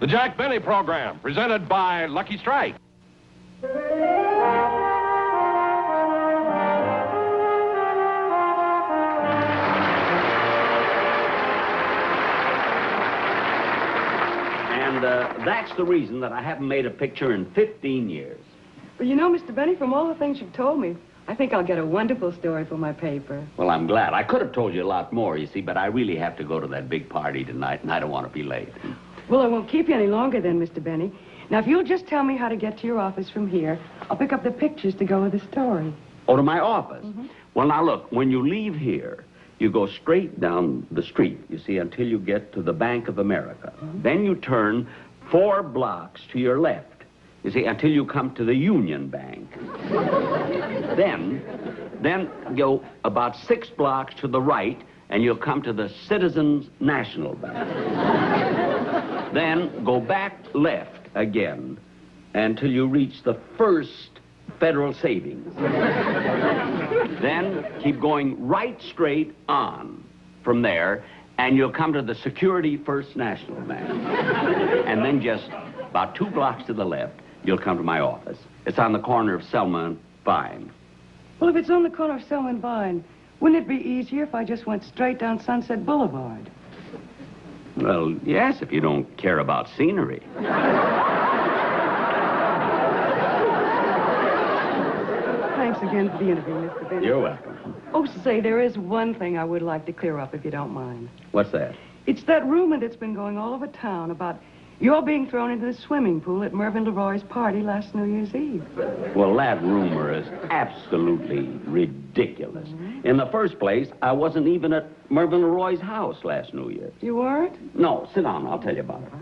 The Jack Benny Program, presented by Lucky Strike. And that's the reason that I haven't made a picture in 15 years. Well, you know, Mr. Benny, from all the things you've told me, I think I'll get a wonderful story for my paper. Well, I'm glad. I could have told you a lot more, you see, but I really have to go to that big party tonight, and I don't want to be late. Well, I won't keep you any longer then, Mr. Benny. Now, if you'll just tell me how to get to your office from here, I'll pick up the pictures to go with the story. Oh, to my office? Well, now, look, when you leave here, you go straight down the street, you see, until you get to the Bank of America. Then you turn 4 blocks to your left, you see, until you come to the Union Bank. Then go about 6 blocks to the right, and you'll come to the Citizens National Bank. Then go back left again until you reach the First Federal Savings. Then keep going right straight on from there, and you'll come to the Security First National Bank. And then just about 2 blocks to the left, you'll come to my office. It's on the corner of Selma and Vine. Well, if it's on the corner of Selma and Vine, wouldn't it be easier if I just went straight down Sunset Boulevard? Well, yes, if you don't care about scenery. Thanks again for the interview, Mr. Benny. You're welcome. Oh, say, there is one thing I would like to clear up, if you don't mind. What's that? It's that rumor that's been going all over town about your being thrown into the swimming pool at Mervyn LeRoy's party last New Year's Eve. Well, that rumor is absolutely ridiculous. In the first place, I wasn't even at Mervyn LeRoy's house last New Year's. You weren't? No, sit down. I'll tell you about it.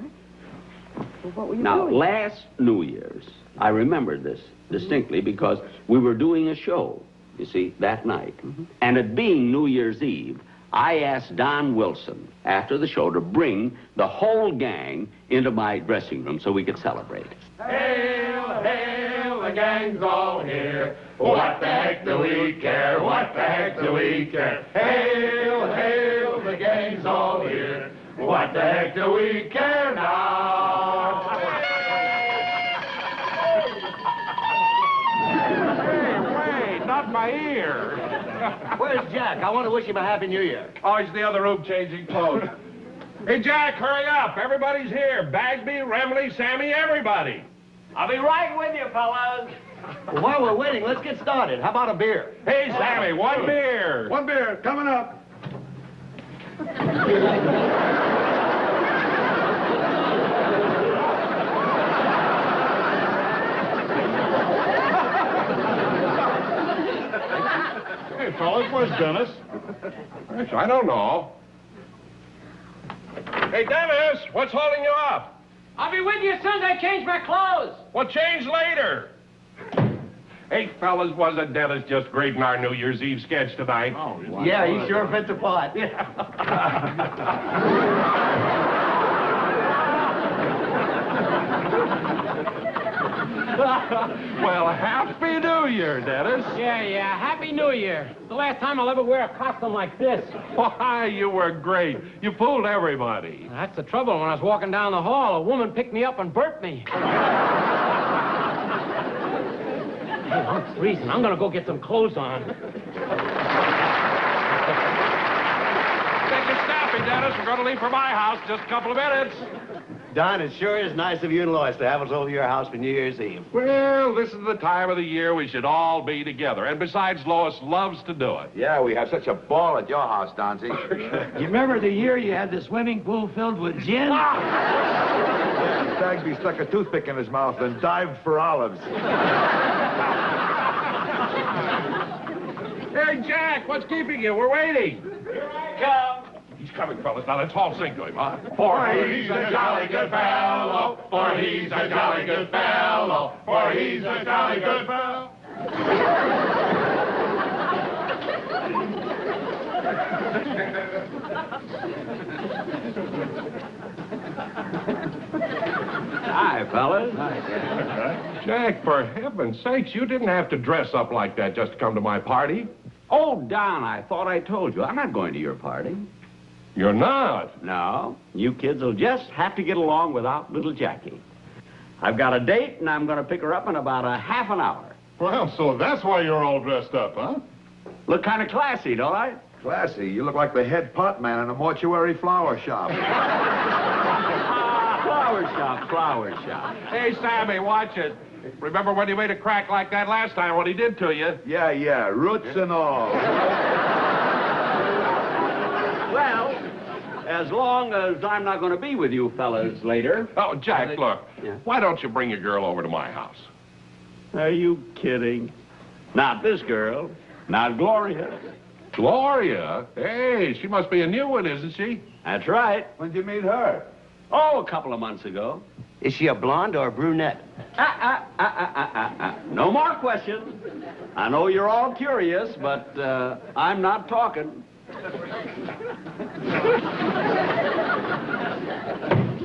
Well, what were you Now, doing? last New Year's, I remember this distinctly because we were doing a show, you see, that night. And it being New Year's Eve, I asked Don Wilson after the show to bring the whole gang into my dressing room so we could celebrate. Hail, hail, the gang's all here. What the heck do we care? What the heck do we care? Hail, hail, the gang's all here. What the heck do we care now? Hey, not my ear. Where's Jack? I want to wish him a Happy New Year. Oh, he's in the other room changing clothes. Hey, Jack, hurry up. Everybody's here. Bagby, Remley, Sammy, everybody. I'll be right with you, fellas. Well, while we're waiting, let's get started. How about a beer? Hey, Sammy, 1 beer. One beer, coming up. Hey, fellas, where's Dennis? I don't know. Hey, Dennis, what's holding you up? I'll be with you as soon as I change my clothes. Well, change later. Hey, fellas, wasn't Dennis just great in our New Year's Eve sketch tonight? Oh, yeah, he sure fit the part. Well, Happy New Year, Dennis. Yeah, Happy New Year. The last time I'll ever wear a costume like this. Why, you were great. You fooled everybody. That's the trouble. When I was walking down the hall, a woman picked me up and burped me. Hey, I'm freezing. I'm going to go get some clothes on. Take it snappy, Dennis. We're going to leave for my house in just a couple of minutes. Don, it sure is nice of you and Lois to have us over your house for New Year's Eve. Well, this is the time of the year we should all be together. And besides, Lois loves to do it. Yeah, we have such a ball at your house, Donzie. You remember the year you had the swimming pool filled with gin? Bagby stuck a toothpick in his mouth and dived for olives. Hey, Jack, what's keeping you? We're waiting. Here I come. He's coming, fellas. Now, let's all sing to him, huh? For he's a jolly good fellow, for he's a jolly good fellow, for he's a jolly good fellow. Hi, fellas. Jack, for heaven's sakes, you didn't have to dress up like that just to come to my party. Oh, Don, I thought I told you. I'm not going to your party. You're not? No, you kids will just have to get along without little Jackie. I've got a date, and I'm going to pick her up in about a half an hour. Well, so that's why you're all dressed up, huh? Look kind of classy, don't I? Classy. You look like the head pot man in a mortuary flower shop. Flower shop. Hey, Sammy, watch it. Remember when you made a crack like that last time, what he did to you? Yeah, roots and all. Well, as long as I'm not going to be with you fellas later. Oh, Jack, look. Yeah. Why don't you bring your girl over to my house? Are you kidding? Not this girl. Not Gloria. Gloria? Hey, she must be a new one, isn't she? That's right. When'd you meet her? Oh, a couple of months ago. Is she a blonde or a brunette? No more questions. I know you're all curious, but I'm not talking.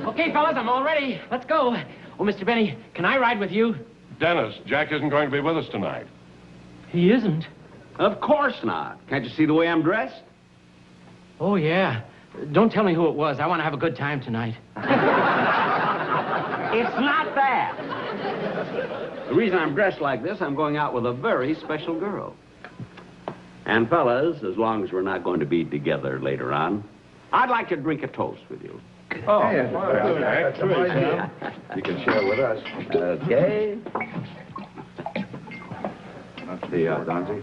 Okay, fellas, I'm all ready. Let's go. Oh, Mr. Benny, can I ride with you? Dennis, Jack isn't going to be with us tonight. He isn't. Of course not. Can't you see the way I'm dressed? Oh, yeah. Don't tell me who it was. I want to have a good time tonight. It's not that. The reason I'm dressed like this, I'm going out with a very special girl. And fellas, as long as we're not going to be together later on, I'd like to drink a toast with you. Oh, that's amazing. You can share with us. Okay. That's the Donzie.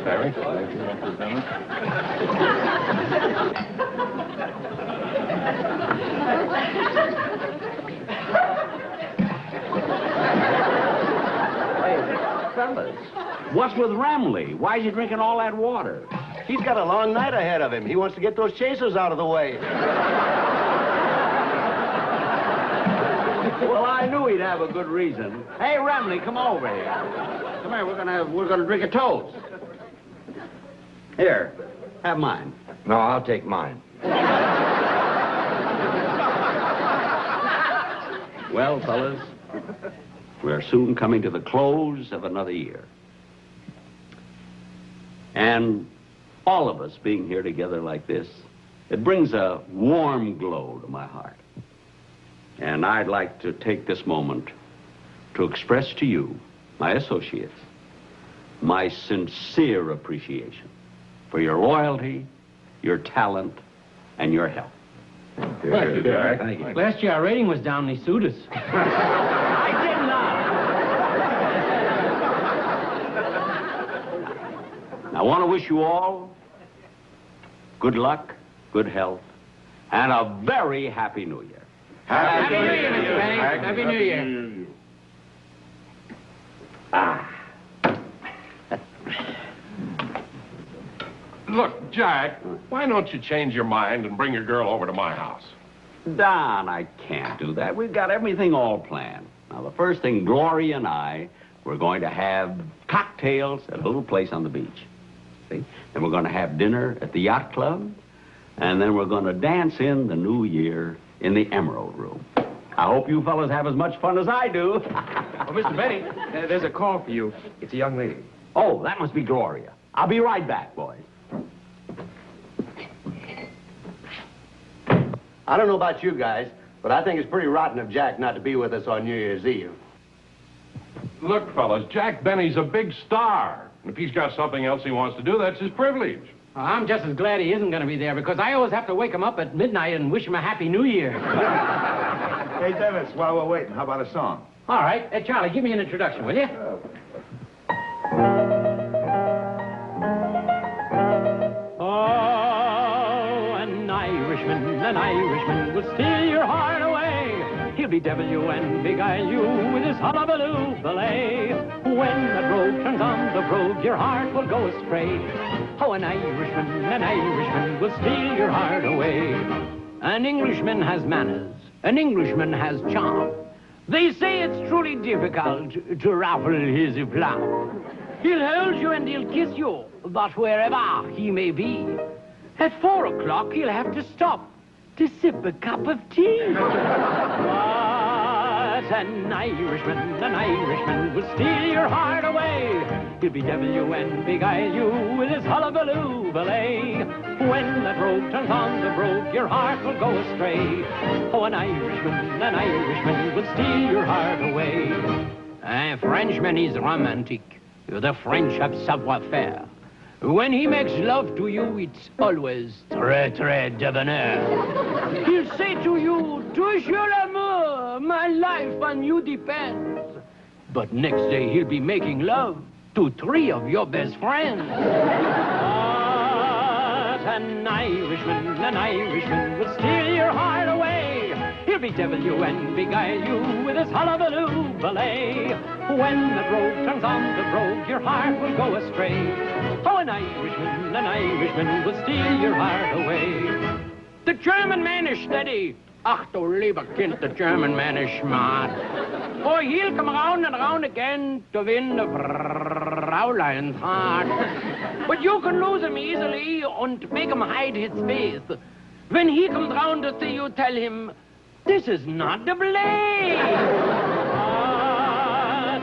Sammy? Hey, fellas, what's with Ramley? Why is he drinking all that water? He's got a long night ahead of him. He wants to get those chasers out of the way. Well, I knew he'd have a good reason. Hey, Ramley, come over here. Come here, we're gonna drink a toast. Here, have mine. No, I'll take mine. Well, fellas, we're soon coming to the close of another year. And all of us being here together like this, it brings a warm glow to my heart. And I'd like to take this moment to express to you, my associates, my sincere appreciation for your loyalty, your talent, and your help. Thank you, Jack. Thank you. Last year, our rating was down. They sued us. I did not. I want to wish you all good luck, good health, and a very happy New Year. Happy New Year, Mr. Benny. Happy New Year. Look, Jack, why don't you change your mind and bring your girl over to my house? Don, I can't do that. We've got everything all planned. Now, the first thing, Gloria and I, we're going to have cocktails at a little place on the beach. See? Then we're going to have dinner at the yacht club. And then we're going to dance in the new year in the Emerald Room. I hope you fellas have as much fun as I do. Oh, Mr. Benny, there's a call for you. It's a young lady. Oh, that must be Gloria. I'll be right back, boys. I don't know about you guys, but I think it's pretty rotten of Jack not to be with us on New Year's Eve. Look, fellas, Jack Benny's a big star. And if he's got something else he wants to do, that's his privilege. Well, I'm just as glad he isn't going to be there because I always have to wake him up at midnight and wish him a Happy New Year. Hey, Dennis, while we're waiting, how about a song? All right. Hey, Charlie, give me an introduction, will you? Oh, an Irishman will steal your heart away. He'll bedevil you and beguile you with his hullabaloo ballet. When the brogue turns on the brogue, your heart will go astray. Oh, an Irishman will steal your heart away. An Englishman has manners, an Englishman has charm. They say it's truly difficult to ruffle his aplomb. He'll hold you and he'll kiss you, but wherever he may be, at 4 o'clock he'll have to stop to sip a cup of tea. But an Irishman will steal your heart away. He'll bedevil and beguile you with his hullabaloo ballet. When that rogue turns on the brogue, your heart will go astray. Oh, an Irishman will steal your heart away. A Frenchman is romantic. The French have savoir-faire. When he makes love to you, it's always très, très debonair. He'll say to you, toujours l'amour, my life on you depends. But next day he'll be making love to 3 of your best friends. But an Irishman will steal your heart away. He'll bedevil you and beguile you with his hullabaloo ballet. When the rogue turns on the brogue, your heart will go astray. Oh, an Irishman will steal your heart away. The German man is steady. Ach, du lieber Kind, the German man is smart. Oh, he'll come round and round again to win the Fräulein's heart. But you can lose him easily and make him hide his face. When he comes round to see you, tell him, this is not the blade.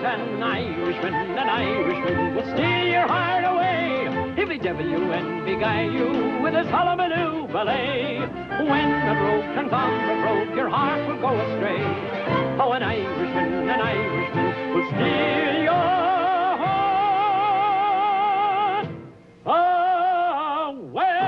But an Irishman will steal your heart away. He'll bedevil you and beguile you with his hullabaloo ballet. When the rogue turns on the brogue, your heart will go astray. Oh, an Irishman will steal your heart away.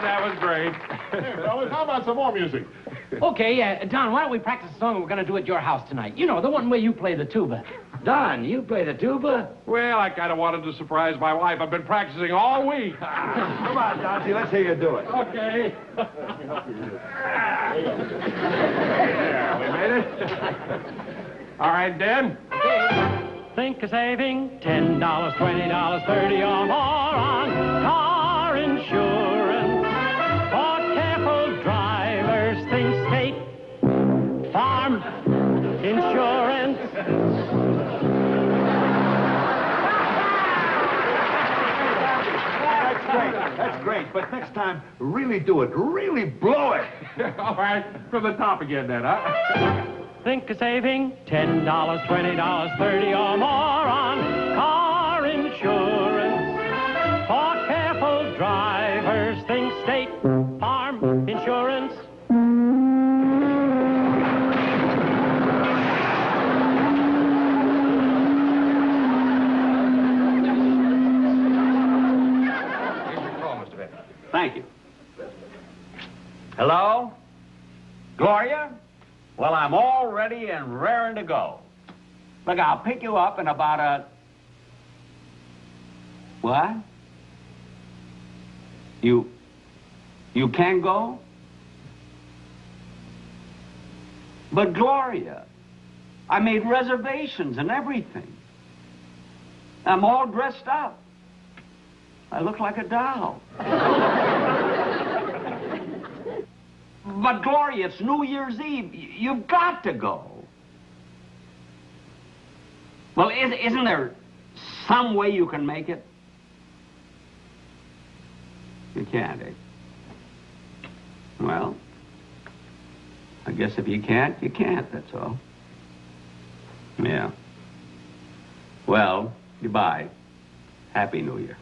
That was great. Hey, fellas, how about some more music? Okay, Don, why don't we practice a song we're going to do at your house tonight? You know, the one where you play the tuba. Don, you play the tuba? Well, I kind of wanted to surprise my wife. I've been practicing all week. Come on, Don, let's hear you do it. Okay. Yeah, we made it. All right, Dan. Think of saving $10, $20, $30 or more on car insurance. For careful drivers, think state farm insurance. That's great, but next time, really do it. Really blow it. All right, from the top again then, huh? Think of saving $10, $20, $30 or more on car insurance. For careful drivers, think state farm insurance. Thank you. Hello? Gloria? Well, I'm all ready and raring to go. Look, I'll pick you up in about a... What? You can go? But Gloria, I made reservations and everything. I'm all dressed up. I look like a doll. But, Gloria, it's New Year's Eve. You've got to go. Well, isn't there some way you can make it? You can't, eh? Well, I guess if you can't, you can't, that's all. Yeah. Well, goodbye. Happy New Year.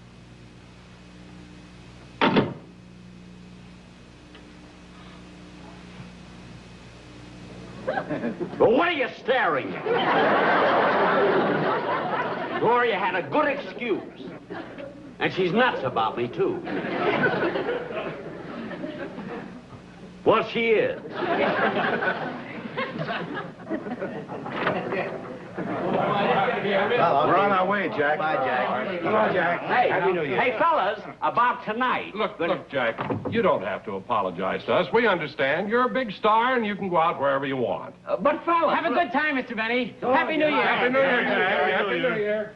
Well, what are you staring at? Gloria had a good excuse. And she's nuts about me, too. Well, she is. We're on our way, Jack. Bye, Jack. Come on, Jack. Hey, Happy New Year. Hey, fellas, about tonight. Look, Jack, you don't have to apologize to us. We understand. You're a big star, and you can go out wherever you want. But, fellas... Have a good time, Mr. Benny. Happy New Year. Happy New Year, Jack. Happy New Year.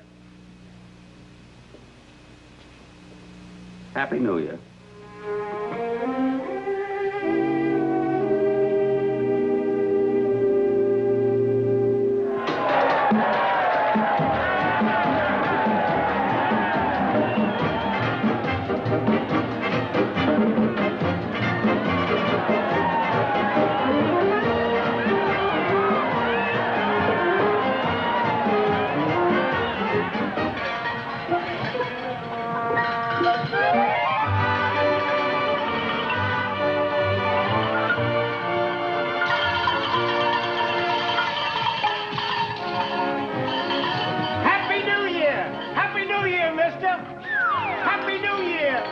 Happy New Year. Rochester. Happy New Year.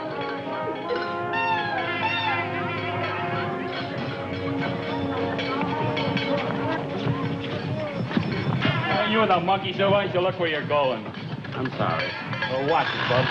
You and the monkey show, why don't you look where you're going? I'm sorry. Well, watch it, Bub.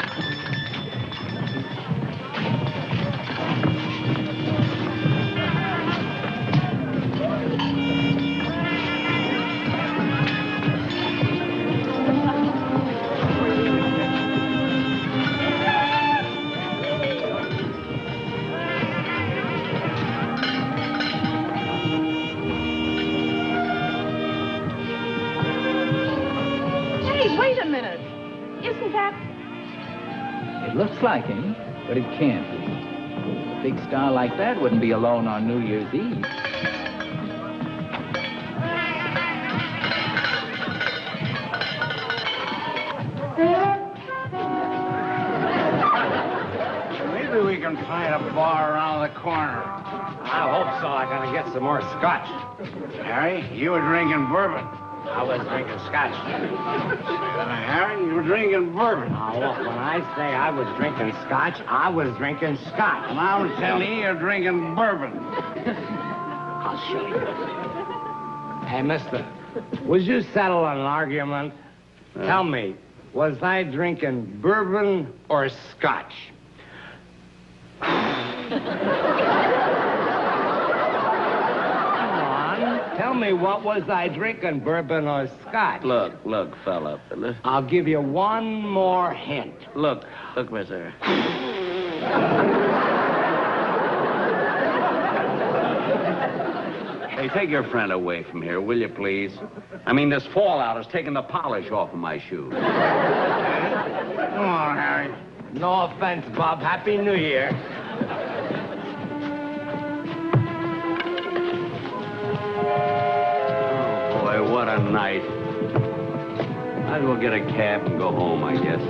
Wait a minute. Isn't that... It looks like him, but it can't be. A big star like that wouldn't be alone on New Year's Eve. Maybe we can find a bar around the corner. I hope so. I gotta get some more scotch. Harry, you were drinking bourbon. I was drinking scotch. Harry, you were drinking bourbon. Now, look, when I say I was drinking scotch, I was drinking scotch. And I'm telling you, you're drinking bourbon. I'll show you. Hey, mister, would you settle an argument? Tell me, was I drinking bourbon or scotch? Tell me, what was I drinking, bourbon or scotch? Look, fella. I'll give you one more hint. Look, mister. Hey, take your friend away from here, will you, please? I mean, this fallout has taken the polish off of my shoes. Come on, Harry. No offense, Bob. Happy New Year. What a night. Might as well get a cab and go home, I guess.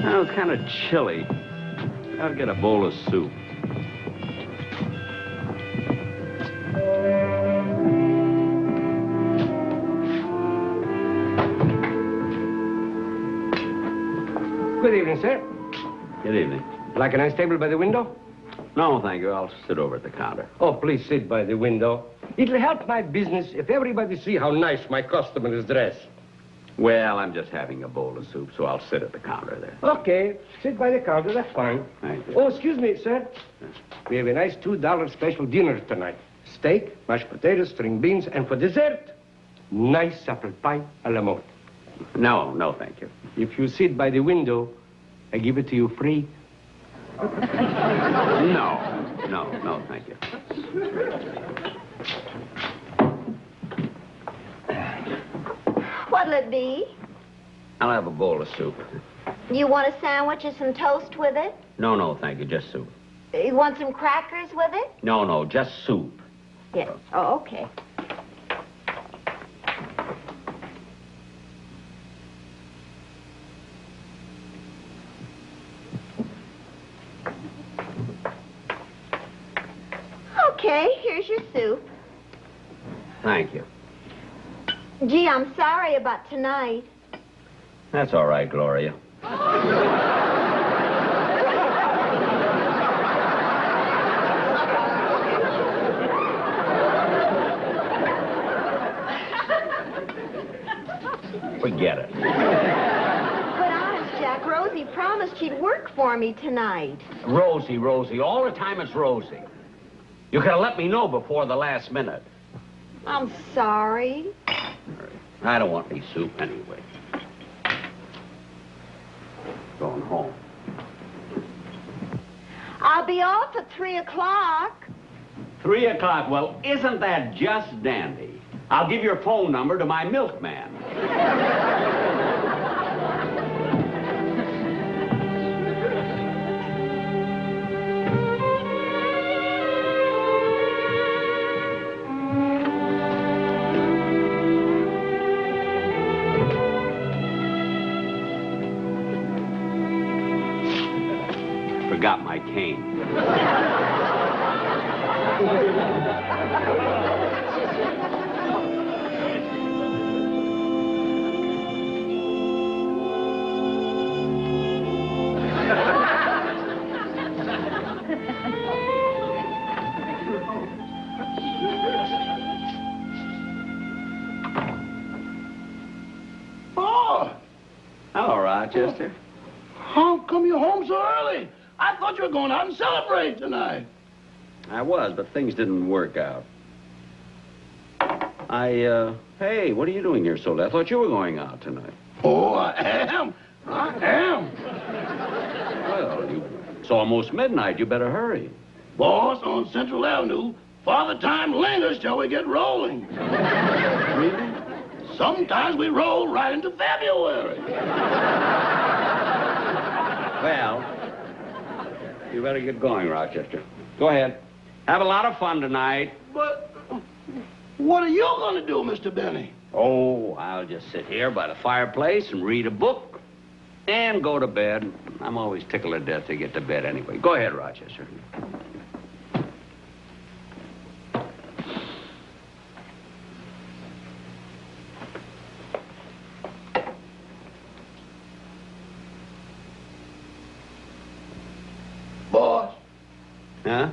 Well, it's kind of chilly. I'll get a bowl of soup. Good evening, sir. Good evening. Like a nice table by the window? No, thank you. I'll sit over at the counter. Oh, please sit by the window. It'll help my business if everybody see how nice my customer is dressed. Well, I'm just having a bowl of soup, so I'll sit at the counter there. Okay, sit by the counter, that's fine. Thank you. Oh, excuse me, sir. We have a nice $2 special dinner tonight. Steak, mashed potatoes, string beans, and for dessert, nice apple pie a la mode. No, thank you. If you sit by the window, I give it to you free. No, thank you. What'll it be? I'll have a bowl of soup. You want a sandwich or some toast with it? No, thank you. Just soup. You want some crackers with it? No, just soup. Yes. Oh, okay. Okay, here's your soup. Thank you. Gee, I'm sorry about tonight. That's all right, Gloria. Forget it. But honest, Jack, Rosie promised she'd work for me tonight. Rosie. All the time it's Rosie. You could have let me know before the last minute. I'm sorry. I don't want any soup anyway. Going home. I'll be off at 3 o'clock. 3 o'clock. Well, isn't that just dandy? I'll give your phone number to my milkman. Forgot my cane. Rochester? How come you're home so early? I thought you were going out and celebrate tonight. I was, but things didn't work out. Hey, what are you doing here so late? I thought you were going out tonight. Oh, I am. I am. Well, it's almost midnight. You better hurry. Boss, on Central Avenue, Father Time lingers till we get rolling. Really? Sometimes we roll right into February. Well, you better get going, Rochester. Go ahead. Have a lot of fun tonight. But what are you going to do, Mr. Benny? Oh, I'll just sit here by the fireplace and read a book and go to bed. I'm always tickled to death to get to bed anyway. Go ahead, Rochester. Boss. Huh?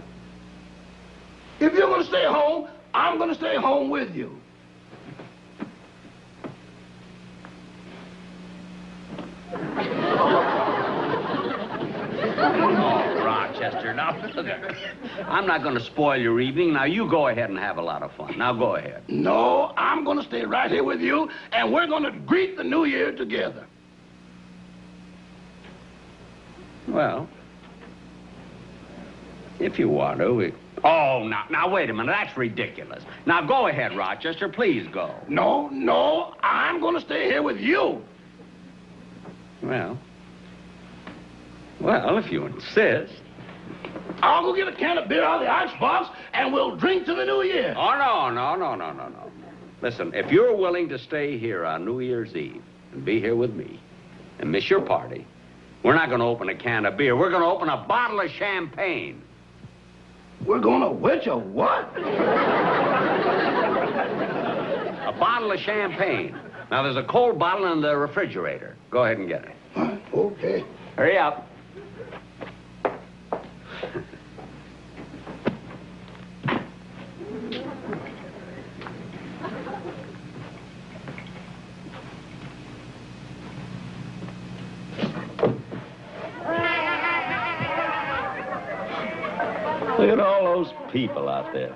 If you're going to stay home, I'm going to stay home with you. Oh, Rochester, now, I'm not going to spoil your evening. Now, you go ahead and have a lot of fun. Now, go ahead. No, I'm going to stay right here with you, and we're going to greet the new year together. Well, if you want to. Oh, now, wait a minute. That's ridiculous. Now, go ahead, Rochester. Please go. No, I'm going to stay here with you. Well, if you insist. I'll go get a can of beer out of the icebox, and we'll drink to the new year. Oh, no. Listen, if you're willing to stay here on New Year's Eve and be here with me and miss your party, we're not going to open a can of beer. We're going to open a bottle of champagne. We're going to which a what? A bottle of champagne. Now, there's a cold bottle in the refrigerator. Go ahead and get it. Okay. Hurry up. Look at all those people out there.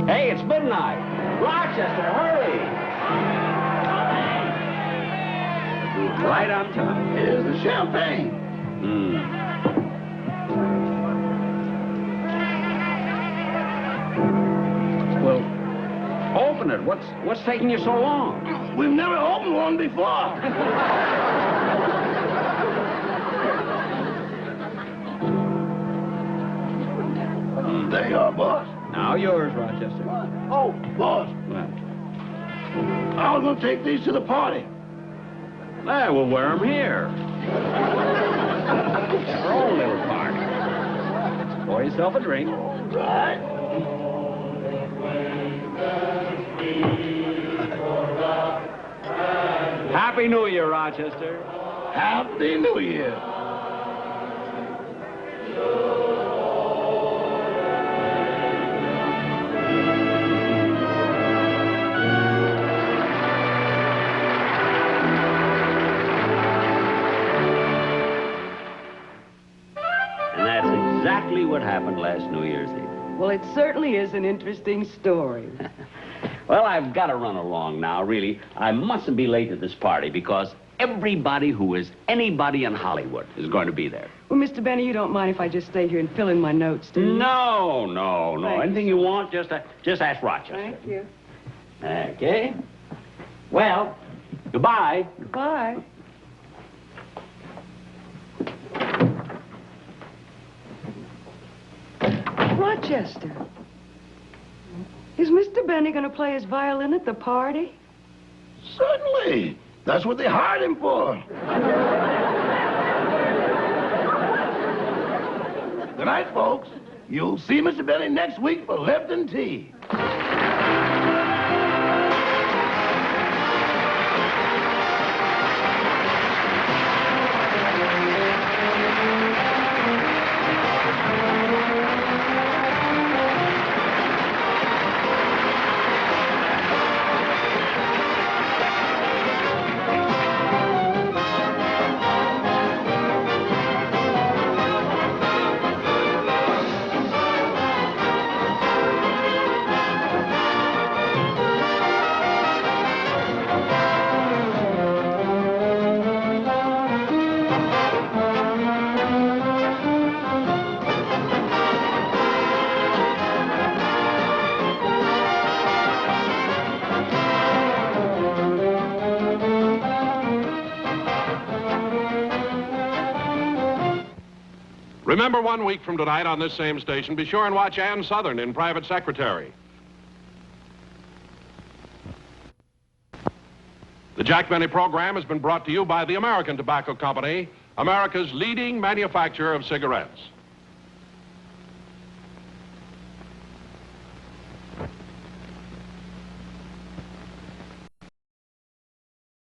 Hey, it's midnight. Rochester, hurry! Right on time. Here's the champagne. Well, open it. What's taking you so long? We've never opened one before. There you are, boss. Now yours, Rochester. Oh, boss. What? I was going to take these to the party. We'll wear them here. Our own little party. Pour yourself a drink. Right. Happy New Year, Rochester. Happy New Year. Exactly what happened last New Year's Eve. Well, it certainly is an interesting story. Well, I've got to run along now, really. I mustn't be late to this party because everybody who is anybody in Hollywood is going to be there. Well, Mr. Benny, you don't mind if I just stay here and fill in my notes, do you? No. Thank Anything you want, just ask Rochester. Thank you. Okay. Well, goodbye. Goodbye. Rochester, is Mr. Benny going to play his violin at the party? Certainly. That's what they hired him for. Good night, folks. You'll see Mr. Benny next week for Lipton tea. Remember, 1 week from tonight on this same station, be sure and watch Ann Southern in Private Secretary. The Jack Benny program has been brought to you by the American Tobacco Company, America's leading manufacturer of cigarettes.